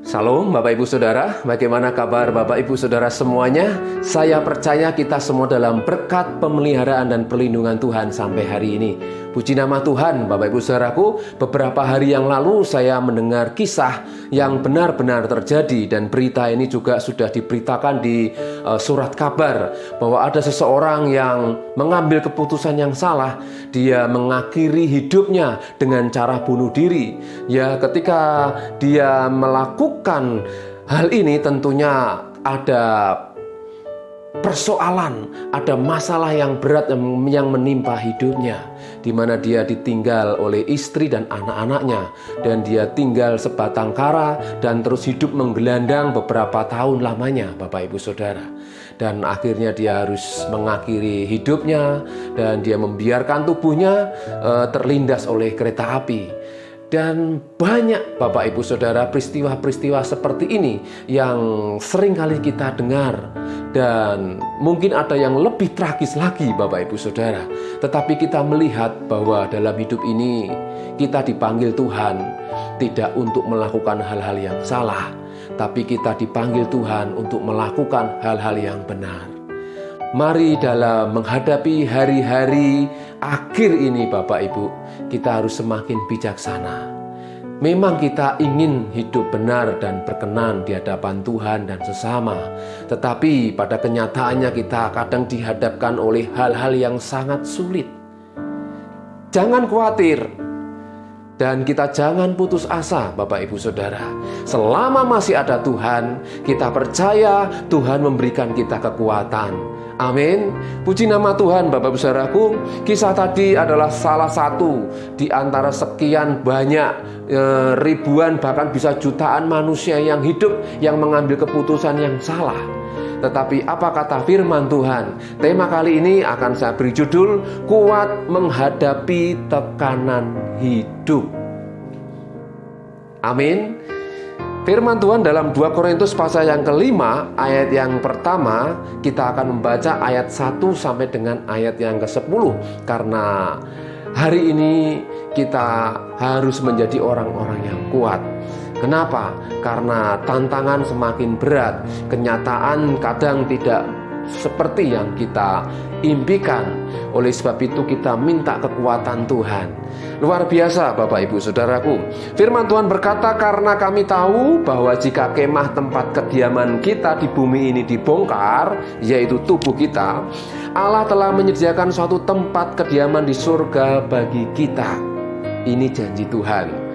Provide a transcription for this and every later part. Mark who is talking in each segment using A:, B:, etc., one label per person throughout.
A: Salam Bapak Ibu Saudara, bagaimana kabar Bapak Ibu Saudara semuanya? Saya percaya kita semua dalam berkat pemeliharaan dan perlindungan Tuhan sampai hari ini. Puji nama Tuhan Bapak Ibu Saudaraku, beberapa hari yang lalu saya mendengar kisah yang benar-benar terjadi dan berita ini juga sudah diberitakan di surat kabar bahwa ada seseorang yang mengambil keputusan yang salah. Dia mengakhiri hidupnya dengan cara bunuh diri. Ya, ketika dia melakukan hal ini tentunya ada persoalan, ada masalah yang berat yang menimpa hidupnya, di mana dia ditinggal oleh istri dan anak-anaknya, dan dia tinggal sebatang kara dan terus hidup menggelandang beberapa tahun lamanya, Bapak Ibu Saudara. Dan akhirnya dia harus mengakhiri hidupnya dan dia membiarkan tubuhnya terlindas oleh kereta api. Dan banyak Bapak Ibu Saudara peristiwa-peristiwa seperti ini yang sering kali kita dengar. Dan mungkin ada yang lebih tragis lagi Bapak Ibu Saudara. Tetapi kita melihat bahwa dalam hidup ini kita dipanggil Tuhan tidak untuk melakukan hal-hal yang salah, tapi kita dipanggil Tuhan untuk melakukan hal-hal yang benar. Mari dalam menghadapi hari-hari akhir ini Bapak Ibu, kita harus semakin bijaksana. Memang kita ingin hidup benar dan berkenan di hadapan Tuhan dan sesama. Tetapi pada kenyataannya kita kadang dihadapkan oleh hal-hal yang sangat sulit. Jangan khawatir. Dan kita jangan putus asa Bapak Ibu Saudara. Selama masih ada Tuhan, kita percaya Tuhan memberikan kita kekuatan. Amin. Puji nama Tuhan Bapak Ibu Saudaraku. Kisah tadi adalah salah satu di antara sekian banyak ribuan bahkan bisa jutaan manusia yang hidup yang mengambil keputusan yang salah. Tetapi apa kata firman Tuhan? Tema kali ini akan saya beri judul Kuat Menghadapi Tekanan Hidup. Amin. Firman Tuhan dalam 2 Korintus pasal yang kelima, ayat yang pertama, kita akan membaca ayat 1 sampai dengan ayat yang ke-10. Karena hari ini kita harus menjadi orang-orang yang kuat. Kenapa? Karena tantangan semakin berat, kenyataan kadang tidak seperti yang kita impikan. Oleh sebab itu kita minta kekuatan Tuhan. Luar biasa Bapak Ibu Saudaraku. Firman Tuhan berkata, karena kami tahu bahwa jika kemah tempat kediaman kita di bumi ini dibongkar, yaitu tubuh kita, Allah telah menyediakan suatu tempat kediaman di surga bagi kita. Ini janji Tuhan.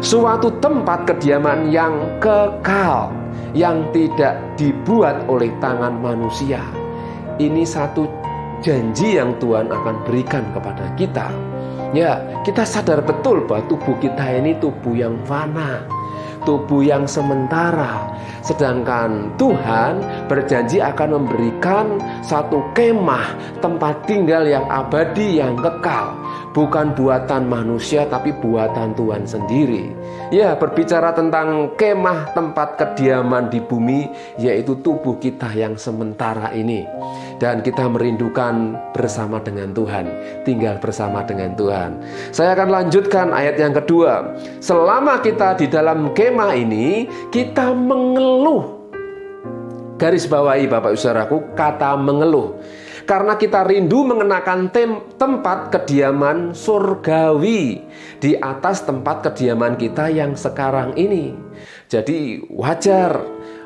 A: Suatu tempat kediaman yang kekal, yang tidak dibuat oleh tangan manusia. Ini satu janji yang Tuhan akan berikan kepada kita. Ya, kita sadar betul bahwa tubuh kita ini tubuh yang fana, tubuh yang sementara. Sedangkan Tuhan berjanji akan memberikan satu kemah, tempat tinggal yang abadi, yang kekal. Bukan buatan manusia, tapi buatan Tuhan sendiri. Ya, berbicara tentang kemah tempat kediaman di bumi, yaitu tubuh kita yang sementara ini. Dan kita merindukan bersama dengan Tuhan, tinggal bersama dengan Tuhan. Saya akan lanjutkan ayat yang kedua. Selama kita di dalam kemah ini, kita mengeluh. Garis bawahi Bapak Ibu Saudaraku, kata mengeluh. Karena kita rindu mengenakan tempat kediaman surgawi di atas tempat kediaman kita yang sekarang ini. Jadi wajar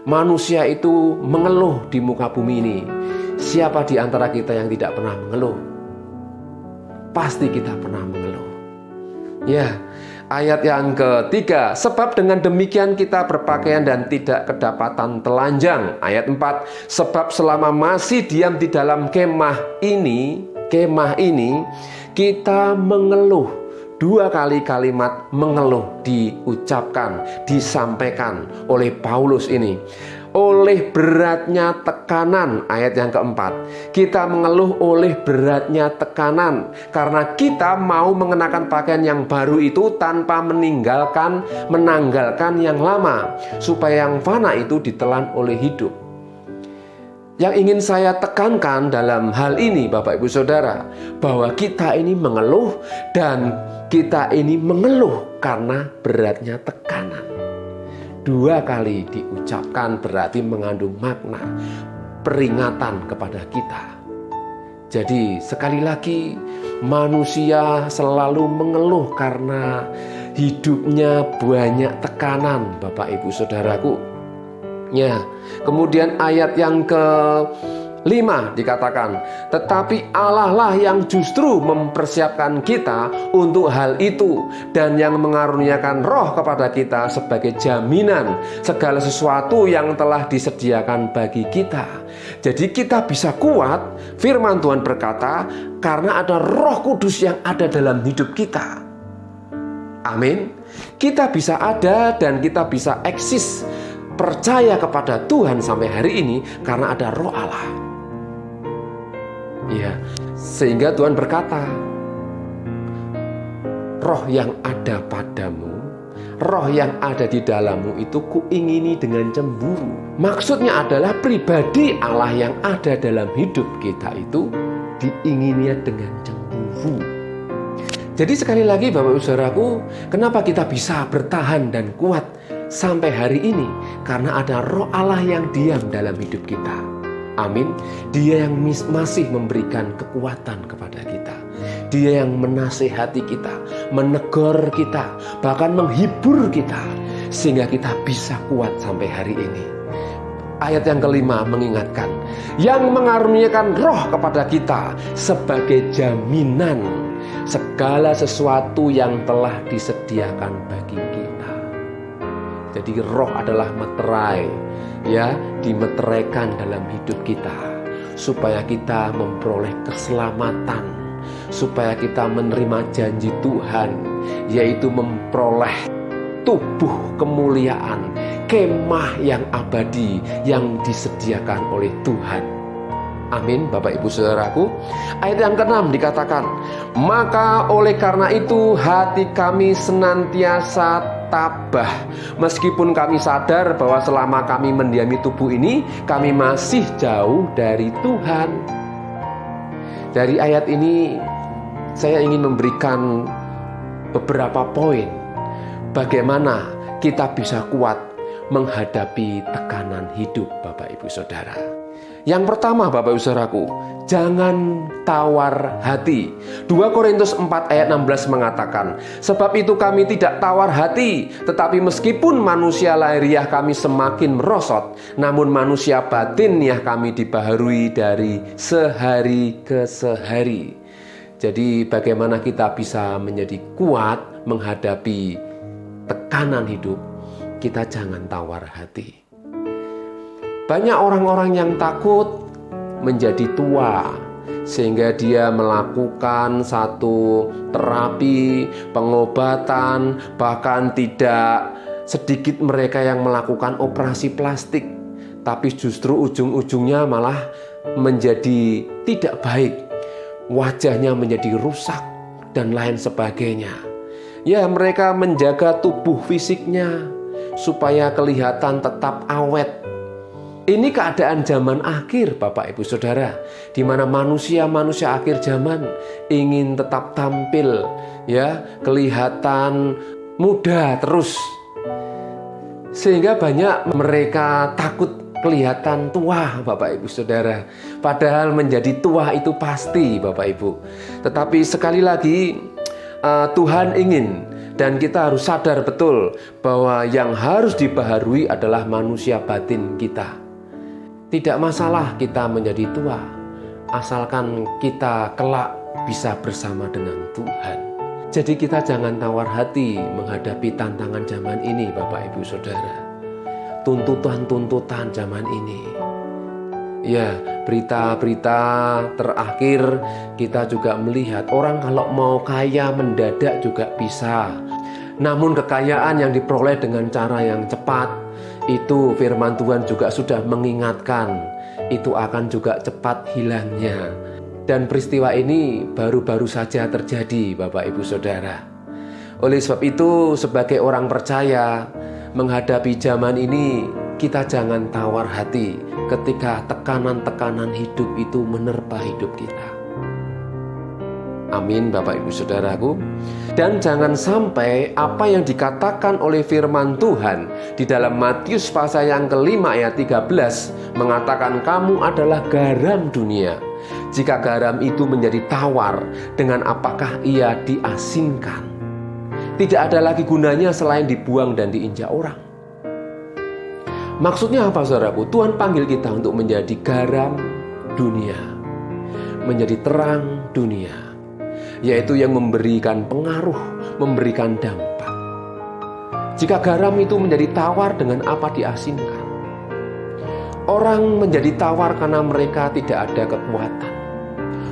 A: manusia itu mengeluh di muka bumi ini. Siapa di antara kita yang tidak pernah mengeluh? Pasti kita pernah mengeluh. Ya, ayat yang ketiga, sebab dengan demikian kita berpakaian dan tidak kedapatan telanjang. Ayat 4, sebab selama masih diam di dalam kemah ini, kita mengeluh. 2 kali kalimat mengeluh diucapkan, disampaikan oleh Paulus ini. Oleh beratnya tekanan, ayat yang keempat. Kita mengeluh oleh beratnya tekanan, karena kita mau mengenakan pakaian yang baru itu tanpa menanggalkan yang lama, supaya yang fana itu ditelan oleh hidup. Yang ingin saya tekankan dalam hal ini Bapak Ibu Saudara, bahwa kita ini mengeluh, dan kita ini mengeluh karena beratnya tekanan. 2 kali diucapkan berarti mengandung makna peringatan kepada kita. Jadi sekali lagi, manusia selalu mengeluh karena hidupnya banyak tekanan, Bapak Ibu Saudaraku. Ya, kemudian ayat yang ke-5 dikatakan, tetapi Allah lah yang justru mempersiapkan kita untuk hal itu dan yang mengaruniakan roh kepada kita sebagai jaminan segala sesuatu yang telah disediakan bagi kita. Jadi kita bisa kuat, firman Tuhan berkata, karena ada Roh Kudus yang ada dalam hidup kita. Amin. Kita bisa ada dan kita bisa eksis, percaya kepada Tuhan sampai hari ini karena ada Roh Allah. Ya, sehingga Tuhan berkata, roh yang ada padamu, roh yang ada di dalammu itu kuingini dengan cemburu. Maksudnya adalah pribadi Allah yang ada dalam hidup kita itu diingini dengan cemburu. Jadi sekali lagi Bapak Ibu Saudaraku, kenapa kita bisa bertahan dan kuat sampai hari ini? Karena ada Roh Allah yang diam dalam hidup kita. Amin. Dia yang masih memberikan kekuatan kepada kita. Dia yang menasihati kita, menegur kita, bahkan menghibur kita, sehingga kita bisa kuat sampai hari ini. Ayat yang ke-5 mengingatkan, yang mengaruniakan roh kepada kita sebagai jaminan segala sesuatu yang telah disediakan bagi kita. Jadi roh adalah meterai, ya, dimeteraikan dalam hidup kita supaya kita memperoleh keselamatan, supaya kita menerima janji Tuhan, yaitu memperoleh tubuh kemuliaan, kemah yang abadi yang disediakan oleh Tuhan. Amin, Bapak Ibu Saudaraku. Ayat yang ke-6 dikatakan, maka oleh karena itu hati kami senantiasa tabah, meskipun kami sadar bahwa selama kami mendiami tubuh ini, kami masih jauh dari Tuhan. Dari ayat ini saya ingin memberikan beberapa poin bagaimana kita bisa kuat menghadapi tekanan hidup, Bapak Ibu Saudara. Yang pertama, Bapak Ibu Saudaraku, jangan tawar hati. 2 Korintus 4 ayat 16 mengatakan, sebab itu kami tidak tawar hati, tetapi meskipun manusia lahiriah kami semakin merosot, namun manusia batiniah kami dibaharui dari sehari ke sehari. Jadi bagaimana kita bisa menjadi kuat menghadapi tekanan hidup? Kita jangan tawar hati. Banyak orang-orang yang takut menjadi tua, sehingga dia melakukan satu terapi, pengobatan, bahkan tidak sedikit mereka yang melakukan operasi plastik, tapi justru ujung-ujungnya malah menjadi tidak baik, wajahnya menjadi rusak dan lain sebagainya. Ya, mereka menjaga tubuh fisiknya supaya kelihatan tetap awet. Ini keadaan zaman akhir, Bapak Ibu Saudara, di mana manusia akhir zaman ingin tetap tampil, ya, kelihatan muda terus. Sehingga banyak mereka takut kelihatan tua, Bapak Ibu Saudara. Padahal menjadi tua itu pasti, Bapak Ibu. Tetapi sekali lagi Tuhan ingin, dan kita harus sadar betul bahwa yang harus dibaharui adalah manusia batin kita. Tidak masalah kita menjadi tua, asalkan kita kelak bisa bersama dengan Tuhan. Jadi kita jangan tawar hati menghadapi tantangan zaman ini, Bapak Ibu Saudara. Tuntutan-tuntutan zaman ini. Ya, berita-berita terakhir kita juga melihat orang kalau mau kaya mendadak juga bisa. Namun kekayaan yang diperoleh dengan cara yang cepat, itu firman Tuhan juga sudah mengingatkan, itu akan juga cepat hilangnya. Dan peristiwa ini baru-baru saja terjadi, Bapak Ibu Saudara. Oleh sebab itu, sebagai orang percaya, menghadapi zaman ini, kita jangan tawar hati ketika tekanan-tekanan hidup itu menerpa hidup kita. Amin, Bapak Ibu Saudaraku. Dan jangan sampai apa yang dikatakan oleh firman Tuhan di dalam Matius pasal yang kelima ayat 13 mengatakan kamu adalah garam dunia. Jika garam itu menjadi tawar, dengan apakah ia diasinkan? Tidak ada lagi gunanya selain dibuang dan diinjak orang. Maksudnya apa, saudaraku? Tuhan panggil kita untuk menjadi garam dunia, menjadi terang dunia, yaitu yang memberikan pengaruh, memberikan dampak. Jika garam itu menjadi tawar, dengan apa diasinkan? Orang menjadi tawar karena mereka tidak ada kekuatan.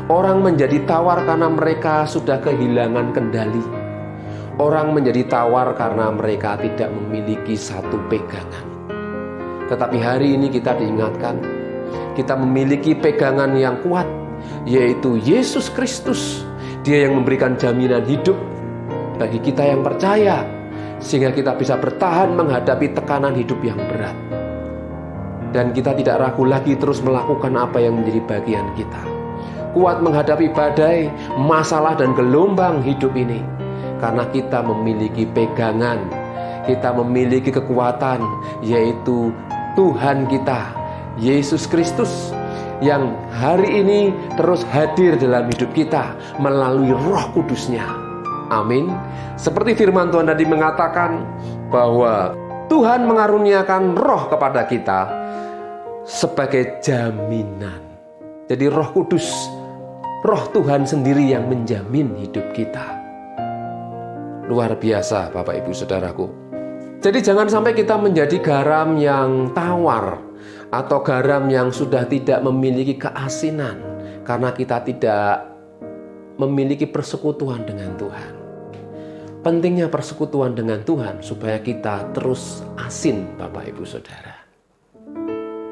A: Orang menjadi tawar karena mereka sudah kehilangan kendali. Orang menjadi tawar karena mereka tidak memiliki satu pegangan. Tetapi hari ini kita diingatkan, kita memiliki pegangan yang kuat, yaitu Yesus Kristus. Dia yang memberikan jaminan hidup bagi kita yang percaya, sehingga kita bisa bertahan menghadapi tekanan hidup yang berat. Dan kita tidak ragu lagi terus melakukan apa yang menjadi bagian kita. Kuat menghadapi badai, masalah dan gelombang hidup ini. Karena kita memiliki pegangan, kita memiliki kekuatan, yaitu Tuhan kita, Yesus Kristus, yang hari ini terus hadir dalam hidup kita melalui Roh Kudus-Nya. Amin. Seperti firman Tuhan tadi mengatakan bahwa Tuhan mengaruniakan roh kepada kita sebagai jaminan. Jadi Roh Kudus, Roh Tuhan sendiri yang menjamin hidup kita. Luar biasa, Bapak Ibu Saudaraku. Jadi jangan sampai kita menjadi garam yang tawar atau garam yang sudah tidak memiliki keasinan karena kita tidak memiliki persekutuan dengan Tuhan. Pentingnya persekutuan dengan Tuhan supaya kita terus asin, Bapak Ibu Saudara.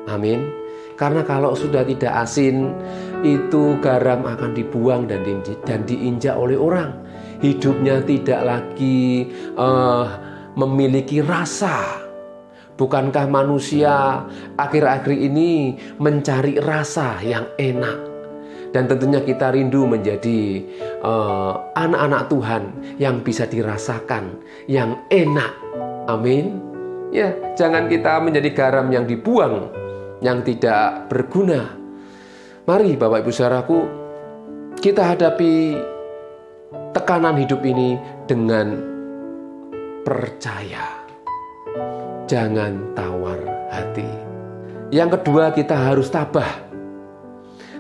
A: Amin. Karena kalau sudah tidak asin, itu garam akan dibuang dan diinjak oleh orang. Hidupnya tidak lagi memiliki rasa. Bukankah manusia akhir-akhir ini mencari rasa yang enak? Dan tentunya kita rindu menjadi anak-anak Tuhan yang bisa dirasakan, yang enak. Amin. Ya, jangan kita menjadi garam yang dibuang, yang tidak berguna. Mari Bapak Ibu Saudaraku, kita hadapi tekanan hidup ini dengan percaya. Jangan tawar hati. Yang kedua, kita harus tabah.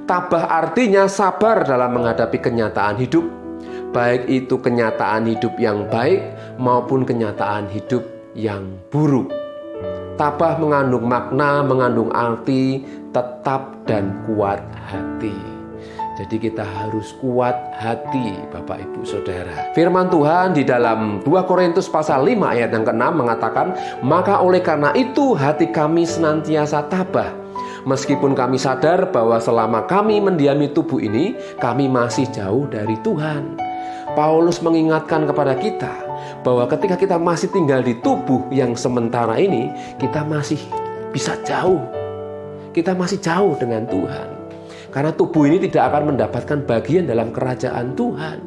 A: Tabah artinya sabar dalam menghadapi kenyataan hidup, baik itu kenyataan hidup yang baik maupun kenyataan hidup yang buruk. Tabah mengandung makna, mengandung arti tetap dan kuat hati. Jadi kita harus kuat hati, Bapak Ibu Saudara. Firman Tuhan di dalam 2 Korintus pasal 5 ayat yang ke-6 mengatakan, "Maka oleh karena itu hati kami senantiasa tabah, meskipun kami sadar bahwa selama kami mendiami tubuh ini, kami masih jauh dari Tuhan." Paulus mengingatkan kepada kita bahwa ketika kita masih tinggal di tubuh yang sementara ini, kita masih bisa jauh. Kita masih jauh dengan Tuhan. Karena tubuh ini tidak akan mendapatkan bagian dalam kerajaan Tuhan.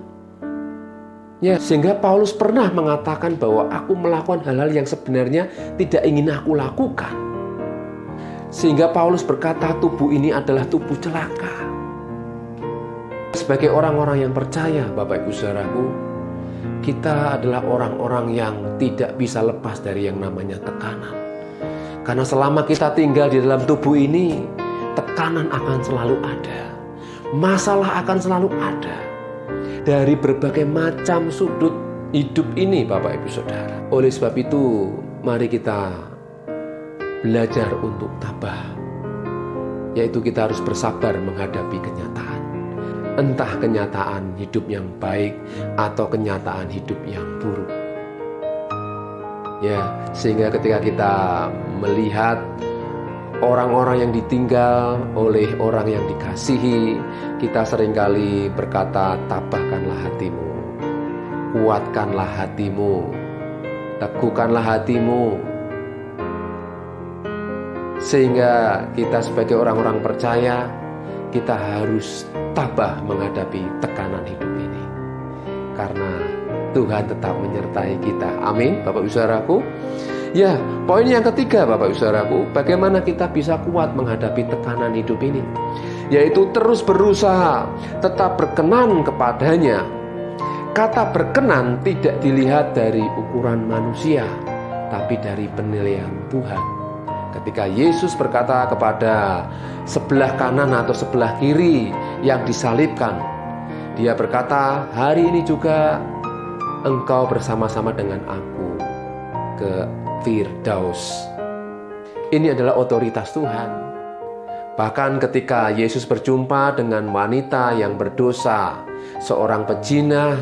A: Ya, sehingga Paulus pernah mengatakan bahwa aku melakukan hal-hal yang sebenarnya tidak ingin aku lakukan. Sehingga Paulus berkata tubuh ini adalah tubuh celaka. Sebagai orang-orang yang percaya, Bapak Ibu Saudaraku, kita adalah orang-orang yang tidak bisa lepas dari yang namanya tekanan. Karena selama kita tinggal di dalam tubuh ini, tekanan akan selalu ada. Masalah akan selalu ada. Dari berbagai macam sudut hidup ini, Bapak Ibu Saudara. Oleh sebab itu, mari kita belajar untuk tabah. Yaitu kita harus bersabar menghadapi kenyataan. Entah kenyataan hidup yang baik atau kenyataan hidup yang buruk. Ya, sehingga ketika kita melihat orang-orang yang ditinggal oleh orang yang dikasihi, kita seringkali berkata, tabahkanlah hatimu, kuatkanlah hatimu, teguhkanlah hatimu. Sehingga kita sebagai orang-orang percaya, kita harus tabah menghadapi tekanan hidup ini. Karena Tuhan tetap menyertai kita. Amin, Bapak Ibu Saudaraku. Ya, poin yang ketiga Bapak Ibu Saudaraku, bagaimana kita bisa kuat menghadapi tekanan hidup ini? Yaitu terus berusaha, tetap berkenan kepadanya. Kata berkenan tidak dilihat dari ukuran manusia, tapi dari penilaian Tuhan. Ketika Yesus berkata kepada sebelah kanan atau sebelah kiri yang disalibkan, Dia berkata, hari ini juga engkau bersama-sama dengan aku ke Firdaus. Ini adalah otoritas Tuhan. Bahkan ketika Yesus berjumpa dengan wanita yang berdosa, seorang pezina,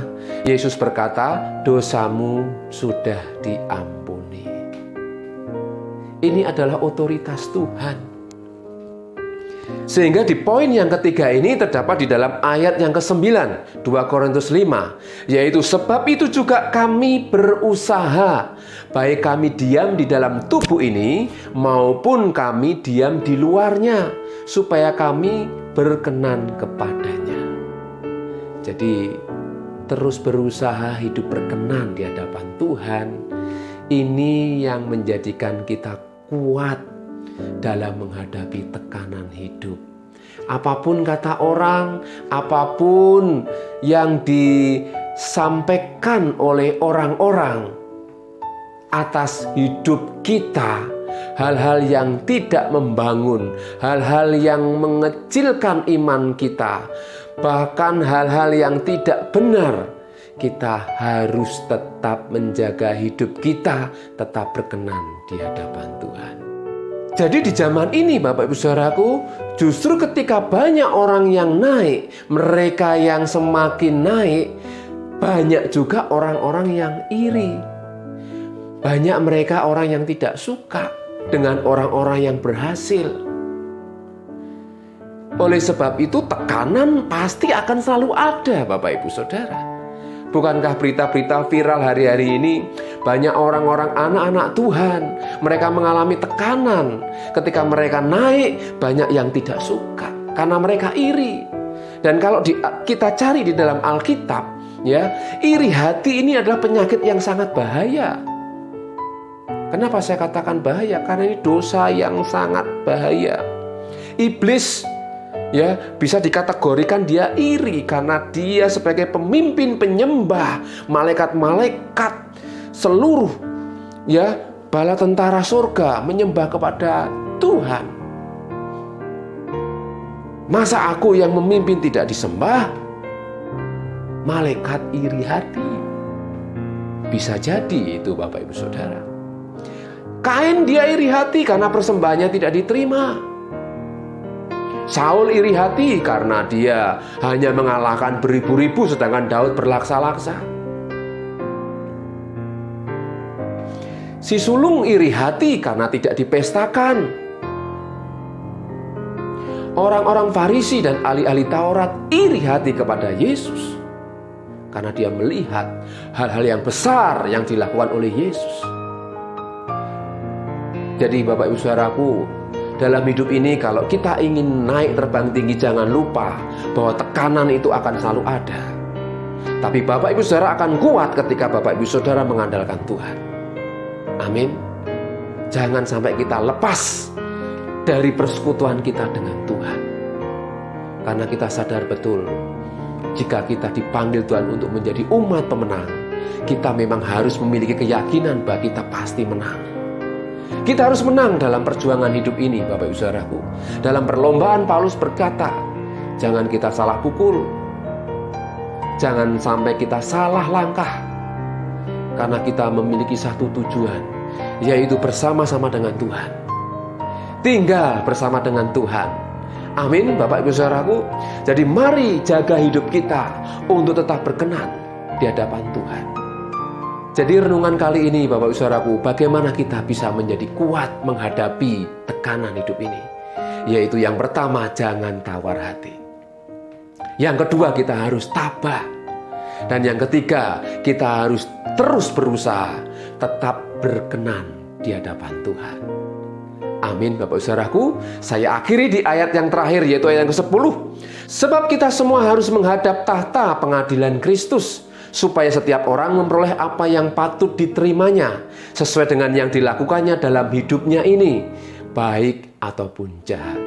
A: Yesus berkata, dosamu sudah diampuni. Ini adalah otoritas Tuhan. Sehingga di poin yang ketiga ini terdapat di dalam ayat yang ke-9, 2 Korintus 5, yaitu sebab itu juga kami berusaha, baik kami diam di dalam tubuh ini maupun kami diam di luarnya, supaya kami berkenan kepadanya. Jadi terus berusaha hidup berkenan di hadapan Tuhan, ini yang menjadikan kita kuat dalam menghadapi tekanan hidup. Apapun kata orang, apapun yang disampaikan oleh orang-orang atas hidup kita, hal-hal yang tidak membangun, hal-hal yang mengecilkan iman kita, bahkan hal-hal yang tidak benar, kita harus tetap menjaga hidup kita tetap berkenan di hadapan Tuhan. Jadi di zaman ini Bapak Ibu Saudaraku, justru ketika banyak orang yang naik, mereka yang semakin naik, banyak juga orang-orang yang iri. Banyak mereka orang yang tidak suka dengan orang-orang yang berhasil. Oleh sebab itu tekanan pasti akan selalu ada Bapak Ibu Saudara. Bukankah berita-berita viral hari-hari ini, banyak orang-orang anak-anak Tuhan, mereka mengalami tekanan. Ketika mereka naik, banyak yang tidak suka karena mereka iri. Dan kalau kita cari di dalam Alkitab, ya, iri hati ini adalah penyakit yang sangat bahaya. Kenapa saya katakan bahaya? Karena ini dosa yang sangat bahaya. Iblis, ya, bisa dikategorikan dia iri karena dia sebagai pemimpin penyembah malaikat-malaikat seluruh, ya, bala tentara surga menyembah kepada Tuhan. Masa aku yang memimpin tidak disembah? Malaikat iri hati. Bisa jadi itu Bapak Ibu Saudara. Kain dia iri hati karena persembahannya tidak diterima. Saul iri hati karena dia hanya mengalahkan beribu-ribu sedangkan Daud berlaksa-laksa. Si sulung iri hati karena tidak dipestakan. Orang-orang Farisi dan ahli-ahli Taurat iri hati kepada Yesus karena dia melihat hal-hal yang besar yang dilakukan oleh Yesus. Jadi Bapak Ibu Saudaraku, dalam hidup ini kalau kita ingin naik terbang tinggi, jangan lupa bahwa tekanan itu akan selalu ada. Tapi Bapak Ibu Saudara akan kuat ketika Bapak Ibu Saudara mengandalkan Tuhan. Amin. Jangan sampai kita lepas dari persekutuan kita dengan Tuhan. Karena kita sadar betul, jika kita dipanggil Tuhan untuk menjadi umat pemenang, kita memang harus memiliki keyakinan bahwa kita pasti menang. Kita harus menang dalam perjuangan hidup ini Bapak Ibu Saudaraku. Dalam perlombaan Paulus berkata, jangan kita salah pukul, jangan sampai kita salah langkah, karena kita memiliki satu tujuan, yaitu bersama-sama dengan Tuhan, tinggal bersama dengan Tuhan. Amin Bapak Ibu Saudaraku. Jadi mari jaga hidup kita untuk tetap berkenan di hadapan Tuhan. Jadi renungan kali ini Bapak Ibu Saudaraku, bagaimana kita bisa menjadi kuat menghadapi tekanan hidup ini. Yaitu yang pertama, jangan tawar hati. Yang kedua, kita harus tabah. Dan yang ketiga, kita harus terus berusaha tetap berkenan di hadapan Tuhan. Amin Bapak Saudaraku. Saya akhiri di ayat yang terakhir, yaitu ayat yang ke-10. Sebab kita semua harus menghadap tahta pengadilan Kristus, supaya setiap orang memperoleh apa yang patut diterimanya, sesuai dengan yang dilakukannya dalam hidupnya ini, baik ataupun jahat.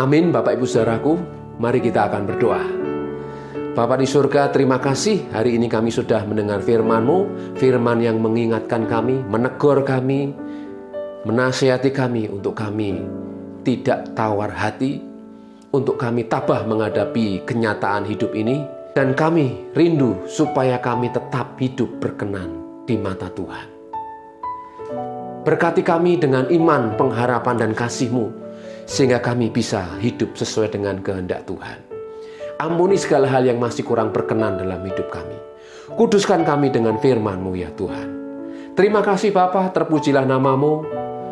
A: Amin Bapak Ibu Saudaraku. Mari kita akan berdoa. Bapa di surga, terima kasih hari ini kami sudah mendengar firman-Mu, firman yang mengingatkan kami, menegur kami, menasihati kami untuk kami tidak tawar hati, untuk kami tabah menghadapi kenyataan hidup ini, dan kami rindu supaya kami tetap hidup berkenan di mata Tuhan. Berkati kami dengan iman, pengharapan, dan kasih-Mu, sehingga kami bisa hidup sesuai dengan kehendak Tuhan. Ampuni segala hal yang masih kurang berkenan dalam hidup kami. Kuduskan kami dengan firman-Mu ya Tuhan. Terima kasih Bapa, terpujilah nama-Mu,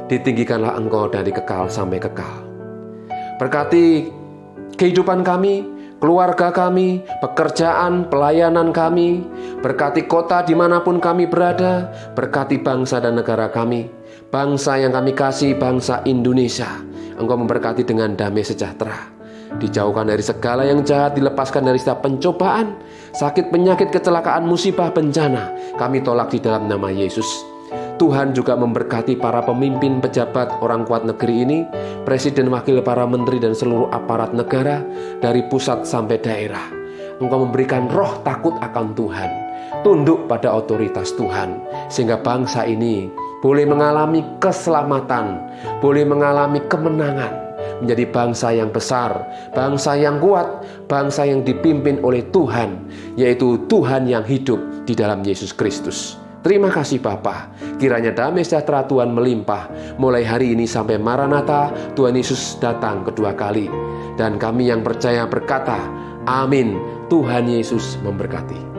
A: ditinggikanlah Engkau dari kekal sampai kekal. Berkati kehidupan kami, keluarga kami, pekerjaan, pelayanan kami. Berkati kota dimanapun kami berada. Berkati bangsa dan negara kami, bangsa yang kami kasih, bangsa Indonesia. Engkau memberkati dengan damai sejahtera. Dijauhkan dari segala yang jahat, dilepaskan dari setiap pencobaan, sakit, penyakit, kecelakaan, musibah, bencana. Kami tolak di dalam nama Yesus. Tuhan juga memberkati para pemimpin, pejabat, orang kuat negeri ini, presiden, wakil, para menteri, dan seluruh aparat negara, dari pusat sampai daerah. Engkau memberikan roh takut akan Tuhan, tunduk pada otoritas Tuhan, sehingga bangsa ini boleh mengalami keselamatan, boleh mengalami kemenangan, menjadi bangsa yang besar, bangsa yang kuat, bangsa yang dipimpin oleh Tuhan, yaitu Tuhan yang hidup di dalam Yesus Kristus. Terima kasih Bapa. Kiranya damai sejahtera Tuhan melimpah mulai hari ini sampai Maranatha, Tuhan Yesus datang kedua kali. Dan kami yang percaya berkata, amin. Tuhan Yesus memberkati.